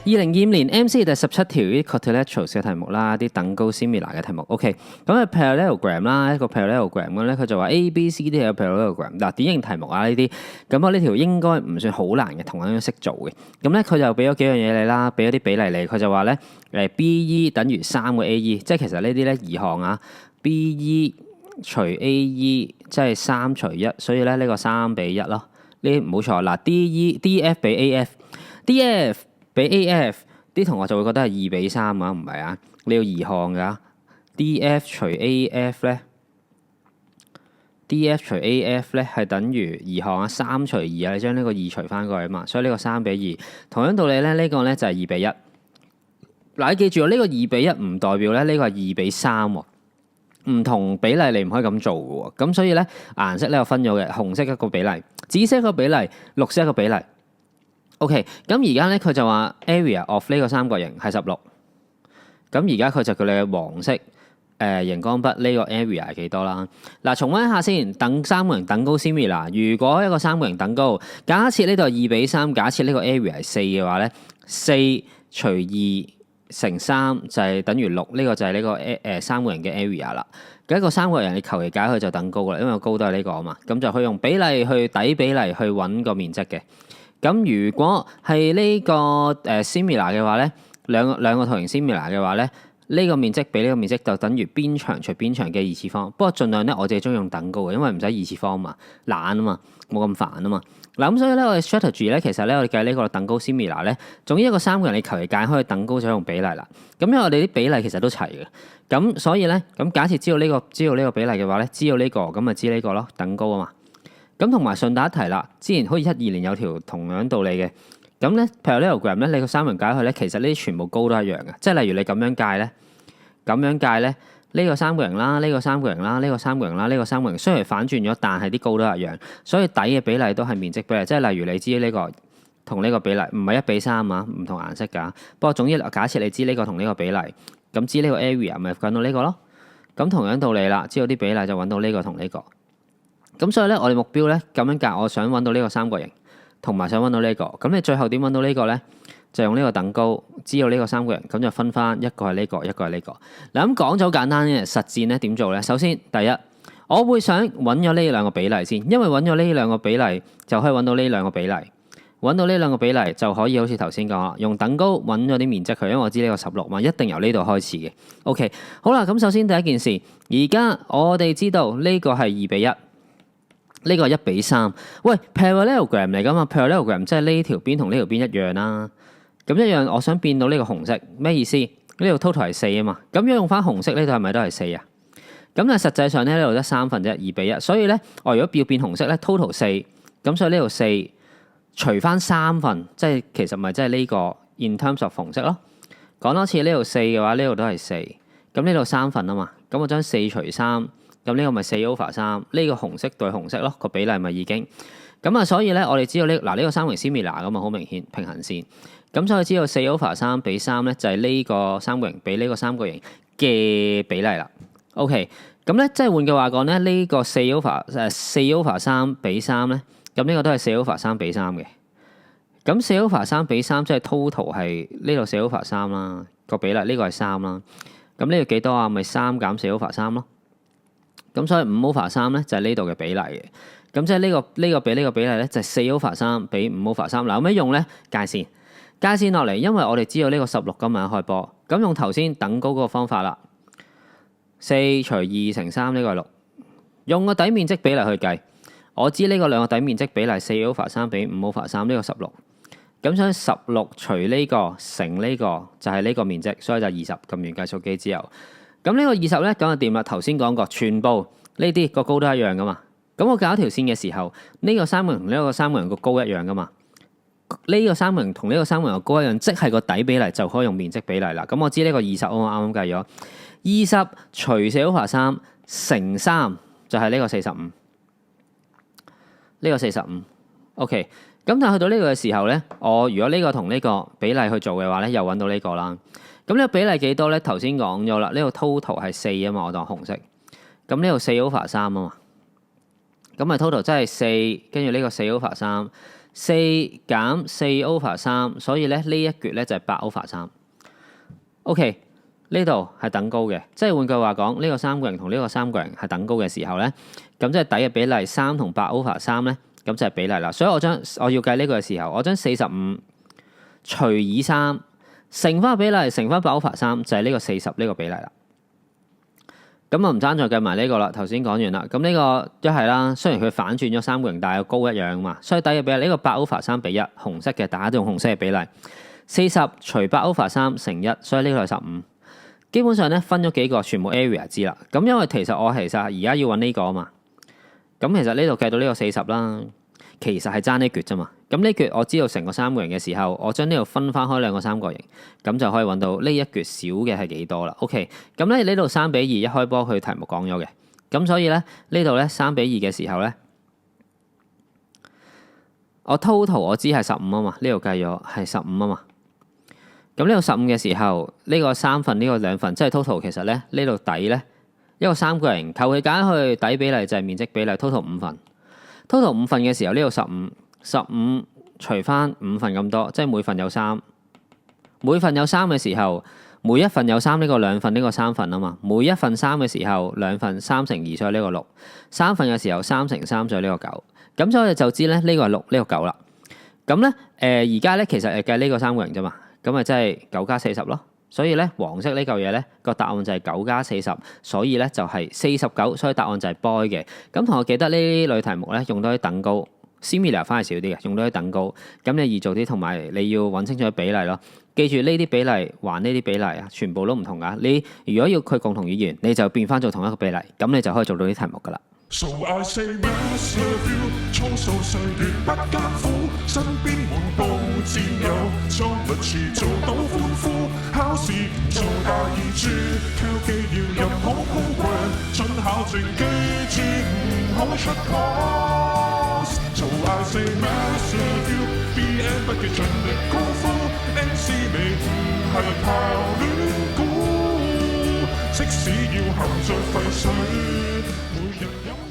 2025年 MC 第17條啲 quadrilaterals 嘅題目啦，啲等高 similar 嘅題目。OK， 咁啊 parallelogram 啦，一個 parallelogram 咁咧，佢就話 A、B、C、D 有 parallelogram。嗱，典型題目啊呢啲，咁我呢條應該唔算好難嘅，同樣都識做嘅。咁咧佢就俾咗幾樣嘢你啦，俾咗啲比例你，佢就話咧BE 等於3個 AE，即係其實呢啲咧移項啊 BE 除 AE 即係3除1，所以咧呢個3比1咯。呢啲冇錯嗱，DF 比 AF。DF 比 AF 啲同學就會覺得係2比3啊，唔係啊，你要移項㗎。DF 除 AF 咧，DF 除 AF 咧係等於移項啊，3除2啊，你將呢個2除翻過去啊嘛，所以呢個3比2。同樣道理咧，呢個咧就係2比1。嗱，你記住呢個2比1唔代表咧呢個係2比3喎，唔同比例你唔可以咁做嘅喎。咁所以咧顏色咧有分咗嘅，紅色一個比例，紫色一個比例，綠色一個比例。OK， 咁而家咧佢就話 area of 呢個三角形係16，咁而家佢就叫你嘅黃色熒光筆呢個 area 係幾多啦？嗱，重溫一下先，等三角形等高 similar。如果一個三角形等高，假設呢度係2比3，假設呢個 area 係4嘅話咧，4除2乘3就係等於6，呢個就係呢個三角形嘅 area 啦。咁一個三角形你求其解佢就等高啦，因為個高都係呢個啊嘛，咁就可以用比例去底比例去揾個面積嘅。咁如果係呢個similar 嘅話咧，兩個圖形 similar 嘅話咧，呢個面積比呢個面積就等於邊長除邊長嘅二次方。不過盡量咧，我自己中意用等高嘅，因為唔使二次方嘛，懶啊嘛，冇咁煩啊嘛。嗱咁所以咧，我哋 strategy 咧，其實咧我哋計呢個等高 similar 咧，總之一個三角形你求其解開等高就用比例啦。咁因為我哋啲比例其實都齊嘅，咁所以咧，咁假設知道呢個比例嘅話咧，知道呢個咁咪知呢個咯，等高啊嘛。咁同埋順帶一提啦，之前好似12年有條同樣道理嘅，咁咧 parallelogram 咧，你個三角形解開咧，其實呢啲全部高都一樣嘅，即係例如你咁樣界咧，呢個三角形啦，呢個三角形啦，呢個三角形啦，呢個三角形雖然反轉咗，但係啲高都一樣，所以底嘅比例都係面積比例，即係例如你知呢個同呢個比例唔係1比3啊，唔同顏色㗎。不過總之假設你知呢個同呢個比例，咁知呢個 area 咪揾到呢個咯。咁同樣道理啦，知道啲比例就揾到呢個同呢個。咁所以咧，我哋目標咧咁樣計，我想揾到呢個三角形，同埋想揾到呢個。咁你最後點揾到呢個咧？就用呢個等高，知道呢個三角形，咁就分翻一個係呢個，一個係呢個。嗱咁講就好簡單嘅，實戰咧點做咧？首先第一，我會想揾咗呢兩個比例先，因為揾咗呢兩個比例就可以揾到呢兩個比例，揾到呢兩個比例就可以好似頭先講啦，用等高揾咗啲面積佢，因為我知呢個16嘛，一定由呢度開始嘅。OK， 好啦，咁首先第一件事，而家我哋知道呢個係2比1。呢個1比3，喂 parallelogram 嚟㗎嘛 ，parallelogram 即係呢條邊同呢條邊一樣啦。咁一樣，我想變到呢個紅色，咩意思？呢度 total 係4啊嘛，咁樣用翻紅色呢度係咪都係4啊？咁但係實際上咧呢度得3分啫，2比1，所以咧我如果要變紅色咧 total 4，咁所以呢度4除翻3分，即係其實咪即係呢個 in terms of 紅色咯。講多次呢度4嘅話，呢度都係4，咁呢度3分啊嘛，咁我將4除3。咁呢個咪4 over 3，呢個紅色對紅色咯，個比例咪已經咁啊，所以咧我哋知道呢個三角形 similar 咁啊，好明顯平行線，咁所以知道4 over 3比3咧就係呢個三角形比呢個三角形嘅比例啦。OK， 咁咧即係換句話講咧，呢個4 over 3比3咧，咁呢個都係4 over 3比3嘅。咁4 over 3比3即係 total 係呢度4 over 3啦，個比例呢個係3啦。咁呢度幾多啊？咪3減4 over 3咯。咁所以5 over 3咧就係呢度嘅比例嘅，咁即係呢個比呢個比例咧就係4 over 3比5 over 3。嗱，有咩用咧？界線落嚟，因為我哋知道呢個16今日開波，咁用頭先等高嗰個方法啦，4除2乘3呢個係6，用個底面積比例去計，我知呢個兩個底面積比例4 over 3比5 over 3呢個16，咁所以16除呢個乘呢個就係呢個面積，所以就20。撳完計數機之後。咁呢個20咧，咁就掂啦。頭先講過，全部呢啲個高都一樣噶嘛。咁我搞一條線嘅時候，呢個三角形同呢個三角形個高一樣噶嘛。呢個三角形同呢個三角形個高一樣，即係個底比例就可以用面積比例啦。咁我知呢個20，我啱啱計咗20除4 over 3乘3就係呢個45，呢個45。OK， 咁但係去到呢個嘅時候咧，我如果呢個同呢個比例去做嘅話咧，又揾到呢個啦。咁呢個比例幾多咧？頭先講咗啦，呢個 total 係4啊嘛，我當紅色。咁呢度4 over 3啊嘛，咁咪 total 真係4，跟住呢個4 over 3減4/3，所以咧呢一橛咧就係8/3。OK， 呢度係等高嘅，即係換句話講，呢個三角形同呢個三角形係等高嘅時候咧，咁即係底嘅比例3同8/3咧，咁就係比例啦。所以我要計呢個嘅時候，我將45除以3乘翻比例乘翻8/3，就係呢個40呢個比例啦。咁我唔爭再計埋呢個啦，頭先講完啦。咁呢個一係啦，雖然佢反轉咗三角形，但係高一樣嘛。所以底嘅比例呢個8/3:1，紅色嘅大家都用紅色嘅比例。40除8/3乘1，所以呢個係15。基本上咧分咗幾個，全部 area 知啦。咁因為其實我而家要揾呢個啊嘛。咁其實呢度計到呢個40啦，其實係爭呢橛啫嘛。咁呢橛我知道成個三角形嘅時候，我將呢度分翻開兩個三角形，咁就可以揾到呢一橛少嘅係幾多啦。OK， 咁咧呢度3:2一開波佢題目講咗嘅，咁所以咧呢度咧3:2嘅時候咧，我 total 我知係15啊嘛，呢度計咗係15啊嘛。咁呢度15嘅時候，呢個3份呢個2份，即係 total 其實咧呢度底咧一個三角形，求其揀去底比例就係面積比例 total 5份。total 5份嘅時候，呢度15除翻5份咁多，即係每份有3。每份有3嘅時候，每一份有3，呢個2份，呢個3份啊嘛。每一份3嘅時候，2份3乘2，所以呢個6。3份嘅時候3乘3，所以呢個9。咁所以就知咧呢個係6，呢個9啦。咁咧而家咧其實係計呢個三角形啫嘛。咁咪即係9加40咯。所以咧黃色呢嚿嘢咧個答案就係9加40，所以咧就係49，所以答案就係 boy 嘅。咁同學記得呢類題目咧用到啲等高 similar 翻係少啲嘅，用到啲等高，咁你易做啲，同埋你要揾清楚比例咯。記住呢啲比例還呢啲比例啊，全部都唔同噶。你如果要佢共同語言，你就變翻做同一個比例，咁你就可以做到啲題目噶啦。So I say yes love you， 蒼數歲月不艱苦，身邊滿布戰友，裝律詞做到歡呼，考試唔做大二注，靠記要入好高貴，準考證記住唔好出 course。So I say yes love you，BN 不記盡力高呼 ，MC 你唔係靠亂估，即使要含着廢水，每日有。